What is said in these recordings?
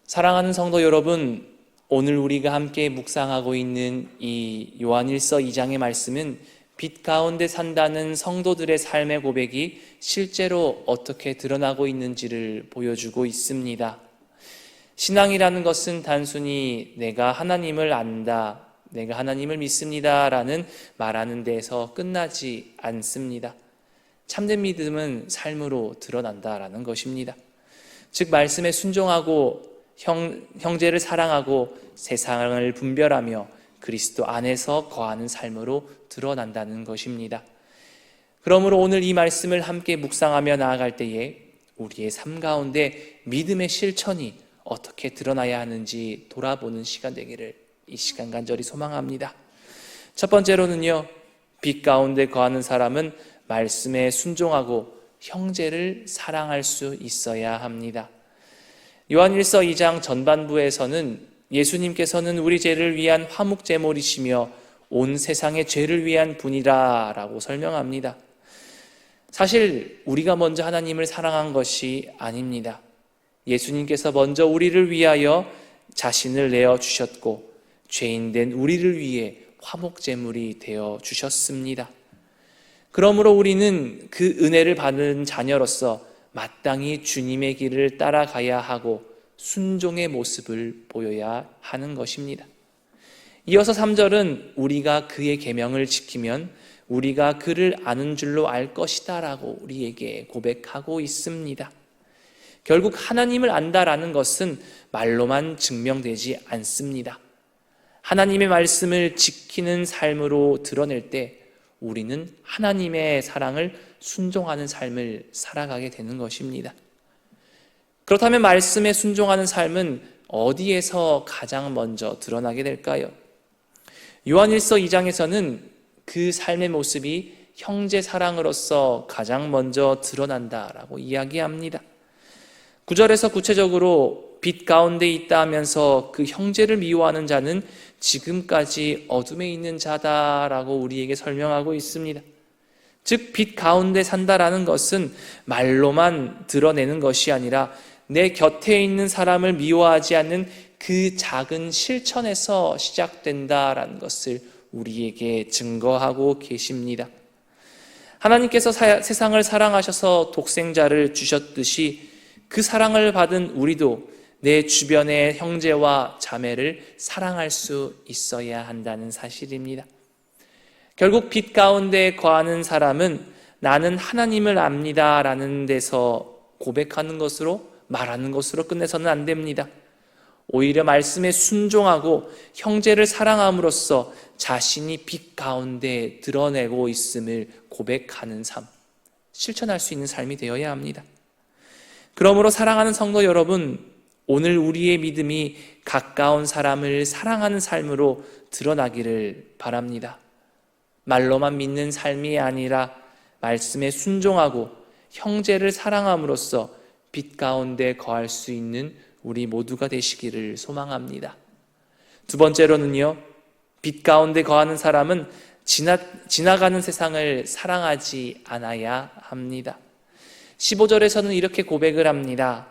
사랑하는 성도 여러분, 오늘 우리가 함께 묵상하고 있는 이 요한일서 2장의 말씀은 빛 가운데 산다는 성도들의 삶의 고백이 실제로 어떻게 드러나고 있는지를 보여주고 있습니다. 신앙이라는 것은 단순히 내가 하나님을 안다, 내가 하나님을 믿습니다 라는 말하는 데에서 끝나지 않습니다. 참된 믿음은 삶으로 드러난다라는 것입니다. 즉 말씀에 순종하고 형제를 사랑하고 세상을 분별하며 그리스도 안에서 거하는 삶으로 드러난다는 것입니다. 그러므로 오늘 이 말씀을 함께 묵상하며 나아갈 때에 우리의 삶 가운데 믿음의 실천이 어떻게 드러나야 하는지 돌아보는 시간 되기를 이 시간 간절히 소망합니다. 첫 번째로는요, 빛 가운데 거하는 사람은 말씀에 순종하고 형제를 사랑할 수 있어야 합니다. 요한일서 2장 전반부에서는 예수님께서는 우리 죄를 위한 화목제물이시며 온 세상의 죄를 위한 분이라 라고 설명합니다. 사실 우리가 먼저 하나님을 사랑한 것이 아닙니다. 예수님께서 먼저 우리를 위하여 자신을 내어주셨고 죄인된 우리를 위해 화목제물이 되어 주셨습니다. 그러므로 우리는 그 은혜를 받은 자녀로서 마땅히 주님의 길을 따라가야 하고 순종의 모습을 보여야 하는 것입니다. 이어서 3절은 우리가 그의 계명을 지키면 우리가 그를 아는 줄로 알 것이다 라고 우리에게 고백하고 있습니다. 결국 하나님을 안다라는 것은 말로만 증명되지 않습니다. 하나님의 말씀을 지키는 삶으로 드러낼 때 우리는 하나님의 사랑을 순종하는 삶을 살아가게 되는 것입니다. 그렇다면 말씀에 순종하는 삶은 어디에서 가장 먼저 드러나게 될까요? 요한일서 2장에서는 그 삶의 모습이 형제 사랑으로서 가장 먼저 드러난다라고 이야기합니다. 9절에서 구체적으로 빛 가운데 있다 하면서 그 형제를 미워하는 자는 지금까지 어둠에 있는 자다라고 우리에게 설명하고 있습니다. 즉 빛 가운데 산다라는 것은 말로만 드러내는 것이 아니라 내 곁에 있는 사람을 미워하지 않는 그 작은 실천에서 시작된다라는 것을 우리에게 증거하고 계십니다. 하나님께서 세상을 사랑하셔서 독생자를 주셨듯이 그 사랑을 받은 우리도 내 주변의 형제와 자매를 사랑할 수 있어야 한다는 사실입니다. 결국 빛 가운데 거하는 사람은 나는 하나님을 압니다 라는 데서 고백하는 것으로 말하는 것으로 끝내서는 안 됩니다. 오히려 말씀에 순종하고 형제를 사랑함으로써 자신이 빛 가운데 드러내고 있음을 고백하는 삶, 실천할 수 있는 삶이 되어야 합니다. 그러므로 사랑하는 성도 여러분, 오늘 우리의 믿음이 가까운 사람을 사랑하는 삶으로 드러나기를 바랍니다. 말로만 믿는 삶이 아니라 말씀에 순종하고 형제를 사랑함으로써 빛 가운데 거할 수 있는 우리 모두가 되시기를 소망합니다. 두 번째로는요, 빛 가운데 거하는 사람은 지나가는 세상을 사랑하지 않아야 합니다. 15절에서는 이렇게 고백을 합니다.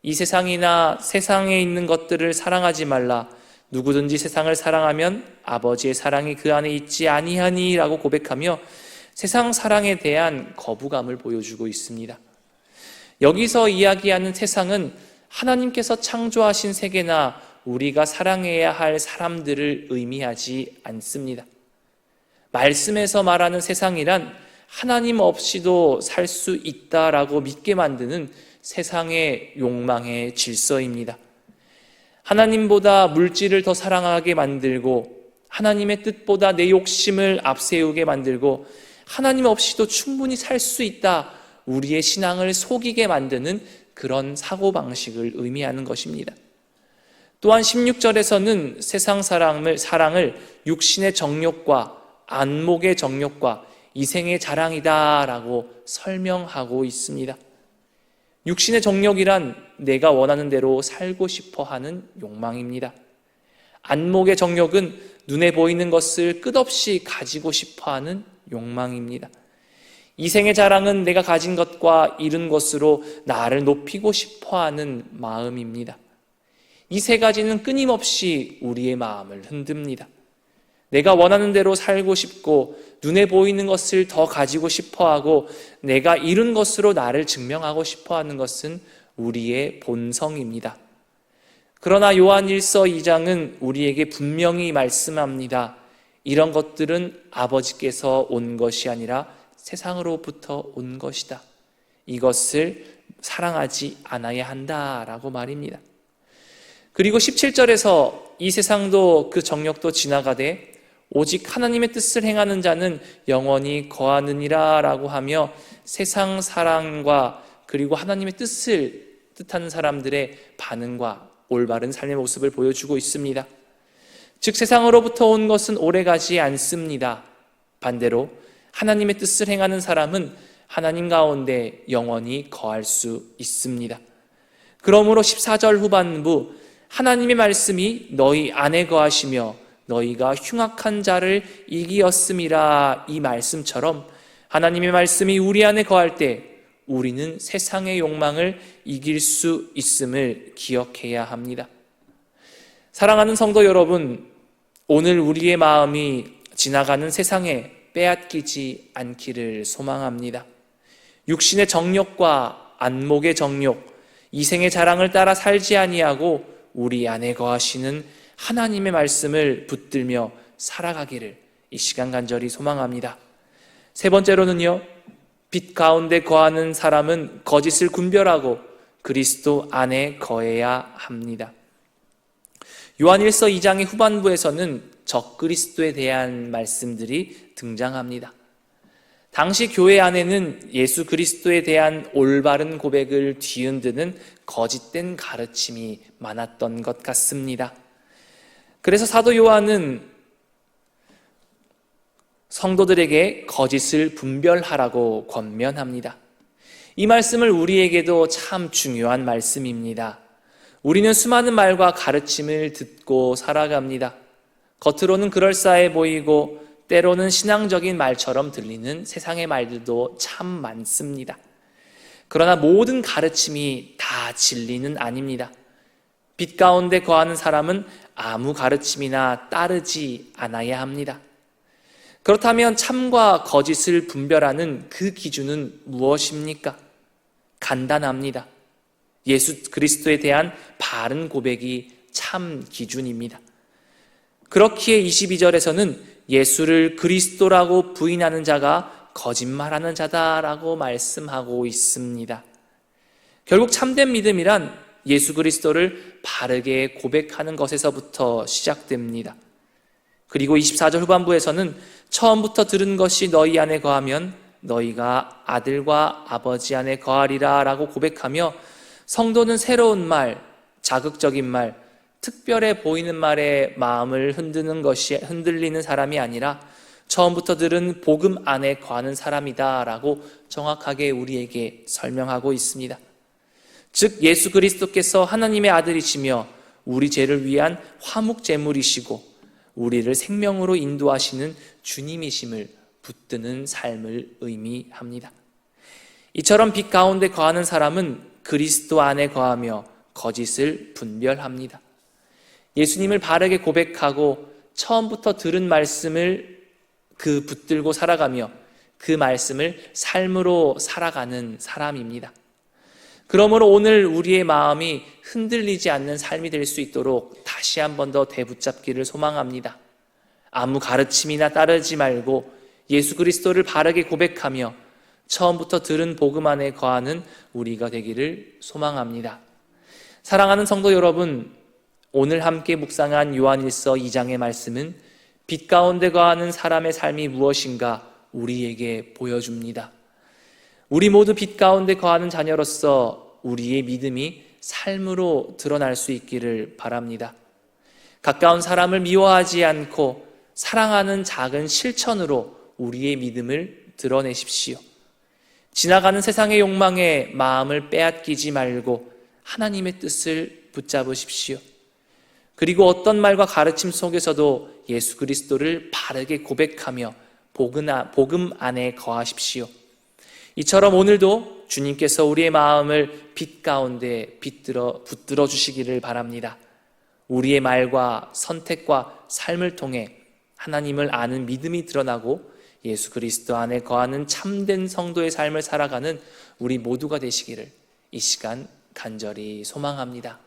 이 세상이나 세상에 있는 것들을 사랑하지 말라. 누구든지 세상을 사랑하면 아버지의 사랑이 그 안에 있지 아니하니 라고 고백하며 세상 사랑에 대한 거부감을 보여주고 있습니다. 여기서 이야기하는 세상은 하나님께서 창조하신 세계나 우리가 사랑해야 할 사람들을 의미하지 않습니다. 말씀에서 말하는 세상이란 하나님 없이도 살 수 있다라고 믿게 만드는 세상의 욕망의 질서입니다. 하나님보다 물질을 더 사랑하게 만들고 하나님의 뜻보다 내 욕심을 앞세우게 만들고 하나님 없이도 충분히 살 수 있다, 우리의 신앙을 속이게 만드는 그런 사고방식을 의미하는 것입니다. 또한 16절에서는 세상 사랑을 육신의 정욕과 안목의 정욕과 이생의 자랑이다라고 설명하고 있습니다. 육신의 정욕이란 내가 원하는 대로 살고 싶어 하는 욕망입니다. 안목의 정욕은 눈에 보이는 것을 끝없이 가지고 싶어 하는 욕망입니다. 이생의 자랑은 내가 가진 것과 잃은 것으로 나를 높이고 싶어 하는 마음입니다. 이 세 가지는 끊임없이 우리의 마음을 흔듭니다. 내가 원하는 대로 살고 싶고 눈에 보이는 것을 더 가지고 싶어하고 내가 이룬 것으로 나를 증명하고 싶어하는 것은 우리의 본성입니다. 그러나 요한 1서 2장은 우리에게 분명히 말씀합니다. 이런 것들은 아버지께서 온 것이 아니라 세상으로부터 온 것이다. 이것을 사랑하지 않아야 한다라고 말입니다. 그리고 17절에서 이 세상도 그 정욕도 지나가되 오직 하나님의 뜻을 행하는 자는 영원히 거하느니라 라고 하며 세상 사랑과 그리고 하나님의 뜻을 뜻하는 사람들의 반응과 올바른 삶의 모습을 보여주고 있습니다. 즉 세상으로부터 온 것은 오래가지 않습니다. 반대로 하나님의 뜻을 행하는 사람은 하나님 가운데 영원히 거할 수 있습니다. 그러므로 14절 후반부 하나님의 말씀이 너희 안에 거하시며 너희가 흉악한 자를 이기었음이라 이 말씀처럼 하나님의 말씀이 우리 안에 거할 때 우리는 세상의 욕망을 이길 수 있음을 기억해야 합니다. 사랑하는 성도 여러분, 오늘 우리의 마음이 지나가는 세상에 빼앗기지 않기를 소망합니다. 육신의 정욕과 안목의 정욕, 이생의 자랑을 따라 살지 아니하고 우리 안에 거하시는 하나님의 말씀을 붙들며 살아가기를 이 시간 간절히 소망합니다. 세 번째로는요, 빛 가운데 거하는 사람은 거짓을 분별하고 그리스도 안에 거해야 합니다. 요한 1서 2장의 후반부에서는 적그리스도에 대한 말씀들이 등장합니다. 당시 교회 안에는 예수 그리스도에 대한 올바른 고백을 뒤흔드는 거짓된 가르침이 많았던 것 같습니다. 그래서 사도 요한은 성도들에게 거짓을 분별하라고 권면합니다. 이 말씀을 우리에게도 참 중요한 말씀입니다. 우리는 수많은 말과 가르침을 듣고 살아갑니다. 겉으로는 그럴싸해 보이고 때로는 신앙적인 말처럼 들리는 세상의 말들도 참 많습니다. 그러나 모든 가르침이 다 진리는 아닙니다. 빛 가운데 거하는 사람은 아무 가르침이나 따르지 않아야 합니다. 그렇다면 참과 거짓을 분별하는 그 기준은 무엇입니까? 간단합니다. 예수 그리스도에 대한 바른 고백이 참 기준입니다. 그렇기에 22절에서는 예수를 그리스도라고 부인하는 자가 거짓말하는 자다라고 말씀하고 있습니다. 결국 참된 믿음이란 예수 그리스도를 바르게 고백하는 것에서부터 시작됩니다. 그리고 24절 후반부에서는 처음부터 들은 것이 너희 안에 거하면 너희가 아들과 아버지 안에 거하리라 라고 고백하며 성도는 새로운 말, 자극적인 말, 특별해 보이는 말에 마음을 흔들리는 사람이 아니라 처음부터 들은 복음 안에 거하는 사람이다 라고 정확하게 우리에게 설명하고 있습니다. 즉 예수 그리스도께서 하나님의 아들이시며 우리 죄를 위한 화목제물이시고 우리를 생명으로 인도하시는 주님이심을 붙드는 삶을 의미합니다. 이처럼 빛 가운데 거하는 사람은 그리스도 안에 거하며 거짓을 분별합니다. 예수님을 바르게 고백하고 처음부터 들은 말씀을 붙들고 살아가며 그 말씀을 삶으로 살아가는 사람입니다. 그러므로 오늘 우리의 마음이 흔들리지 않는 삶이 될 수 있도록 다시 한 번 더 되붙잡기를 소망합니다. 아무 가르침이나 따르지 말고 예수 그리스도를 바르게 고백하며 처음부터 들은 복음 안에 거하는 우리가 되기를 소망합니다. 사랑하는 성도 여러분, 오늘 함께 묵상한 요한일서 2장의 말씀은 빛 가운데 거하는 사람의 삶이 무엇인가 우리에게 보여줍니다. 우리 모두 빛 가운데 거하는 자녀로서 우리의 믿음이 삶으로 드러날 수 있기를 바랍니다. 가까운 사람을 미워하지 않고 사랑하는 작은 실천으로 우리의 믿음을 드러내십시오. 지나가는 세상의 욕망에 마음을 빼앗기지 말고 하나님의 뜻을 붙잡으십시오. 그리고 어떤 말과 가르침 속에서도 예수 그리스도를 바르게 고백하며 복음 안에 거하십시오. 이처럼 오늘도 주님께서 우리의 마음을 빛 가운데 붙들어 주시기를 바랍니다. 우리의 말과 선택과 삶을 통해 하나님을 아는 믿음이 드러나고 예수 그리스도 안에 거하는 참된 성도의 삶을 살아가는 우리 모두가 되시기를 이 시간 간절히 소망합니다.